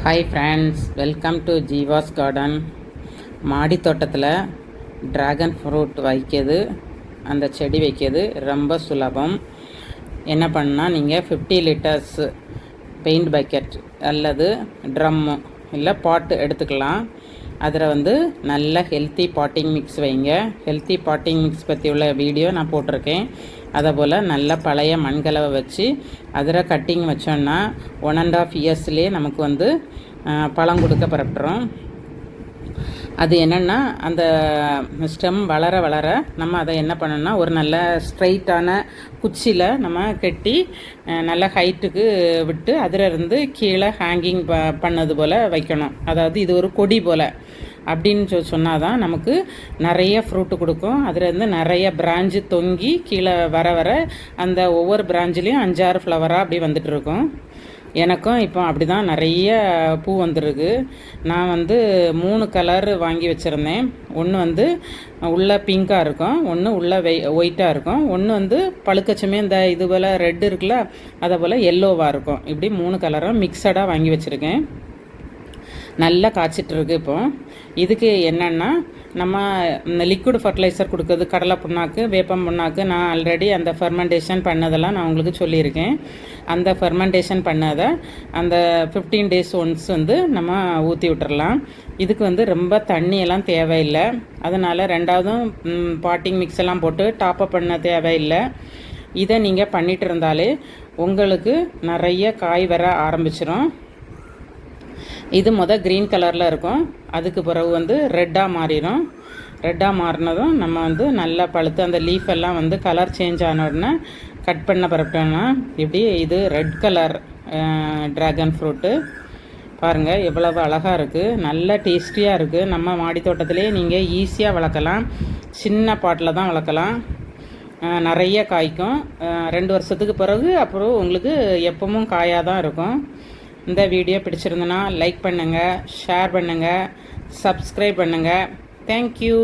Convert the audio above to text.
Hi friends, welcome to Jeeva's garden. மாடி தோட்டத்தில் dragon fruit வைக்கிறது, அந்த செடி வைக்கிறது ரொம்ப சுலபம். என்ன பண்ணால் நீங்கள் 50 லிட்டர்ஸ் பெயிண்ட் பக்கெட் அல்லது ட்ரம்மு இல்லை பாட்டு எடுத்துக்கலாம். அதில் நல்ல ஹெல்த்தி பாட்டிங் மிக்ஸ் வைங்க. ஹெல்த்தி பாட்டிங் மிக்ஸ் பற்றி உள்ள வீடியோ நான் போட்டிருக்கேன். அதை போல் நல்ல பழைய மண்கலவை வச்சு அதில் கட்டிங் வச்சோன்னா 1.5 இயர்ஸ்லேயே நமக்கு பழம் கொடுக்க பரப்பிடும். அது என்னென்னா, அந்த ஸ்டெம் வளர வளர நம்ம அதை என்ன பண்ணணும்னா, ஒரு நல்ல ஸ்ட்ரைட்டான குச்சியில் நம்ம கட்டி நல்ல ஹைட்டுக்கு விட்டு அதிலிருந்து கீழே ஹேங்கிங் பண்ணது போல் வைக்கணும். அதாவது இது ஒரு கொடி போல் அப்படின்னு சொன்னால் தான் நமக்கு நிறைய ஃப்ரூட்டு கொடுக்கும். அதிலேருந்து நிறைய பிரான்ச்சு தொங்கி கீழே வர வர அந்த ஒவ்வொரு பிரான்ச்லேயும் 5-6 ஃப்ளவராக அப்படி வந்துட்டு இருக்கும். எனக்கும் இப்போ அப்படி தான் நிறைய பூ வந்துருக்கு. நான் 3 கலர் வாங்கி வச்சுருந்தேன். ஒன்று உள்ளே பிங்காக இருக்கும், ஒன்று உள்ளே ஒயிட்டாக இருக்கும், ஒன்று பழுக்கச்சுமே இந்த இது போல் ரெட் இருக்குல்ல, அதை போல் எல்லோவாக இருக்கும். இப்படி 3 கலரும் மிக்சடாக வாங்கி வச்சுருக்கேன். நல்லா காய்ச்சிட்ருக்கு. இப்போ இதுக்கு என்னென்னா, நம்ம இந்த லிக்விட் ஃபர்டிலைசர் கொடுக்குறது கடலை புண்ணாக்கு, வேப்பம் புண்ணாக்கு, நான் ஆல்ரெடி அந்த ஃபெர்மெண்டேஷன் பண்ணதெல்லாம் நான் உங்களுக்கு சொல்லியிருக்கேன். அந்த ஃபெர்மெண்டேஷன் பண்ணதை அந்த 15 days ஒன்ஸ் நம்ம ஊற்றி விட்டுறலாம். இதுக்கு ரொம்ப தண்ணியெல்லாம் தேவையில்லை. அதனால் ரெண்டாவதும் பாட்டிங் மிக்ஸ் எல்லாம் போட்டு டாப்அப் பண்ண தேவையில்லை. இதை நீங்கள் பண்ணிகிட்டு இருந்தாலே உங்களுக்கு நிறைய காய் வர ஆரம்பிச்சிடும். இது க்ரீன் கலரில் இருக்கும், அதுக்கு பிறகு ரெட்டாக மாறிடும். ரெட்டாக மாறினதும் நம்ம நல்லா பழுத்து அந்த லீஃப் எல்லாம் கலர் சேஞ்ச் ஆன உடனே கட் பண்ண பரப்பிட்டோம்னா இப்படி இது ரெட் கலர் ட்ராகன் ஃப்ரூட்டு பாருங்கள் எவ்வளவு அழகாக இருக்குது, நல்ல டேஸ்டியாக இருக்குது. நம்ம மாடி தோட்டத்திலே நீங்கள் ஈஸியாக வளர்க்கலாம். சின்ன பாட்டில் தான் வளர்க்கலாம். நிறைய காய்க்கும். 2 வருஷத்துக்கு பிறகு அப்புறம் உங்களுக்கு எப்பவும் காயாக தான் இருக்கும். இந்த வீடியோ பிடிச்சிருந்தனா லைக் பண்ணுங்கள், ஷேர் பண்ணுங்கள், சப்ஸ்கிரைப் பண்ணுங்கள். தேங்க்யூ.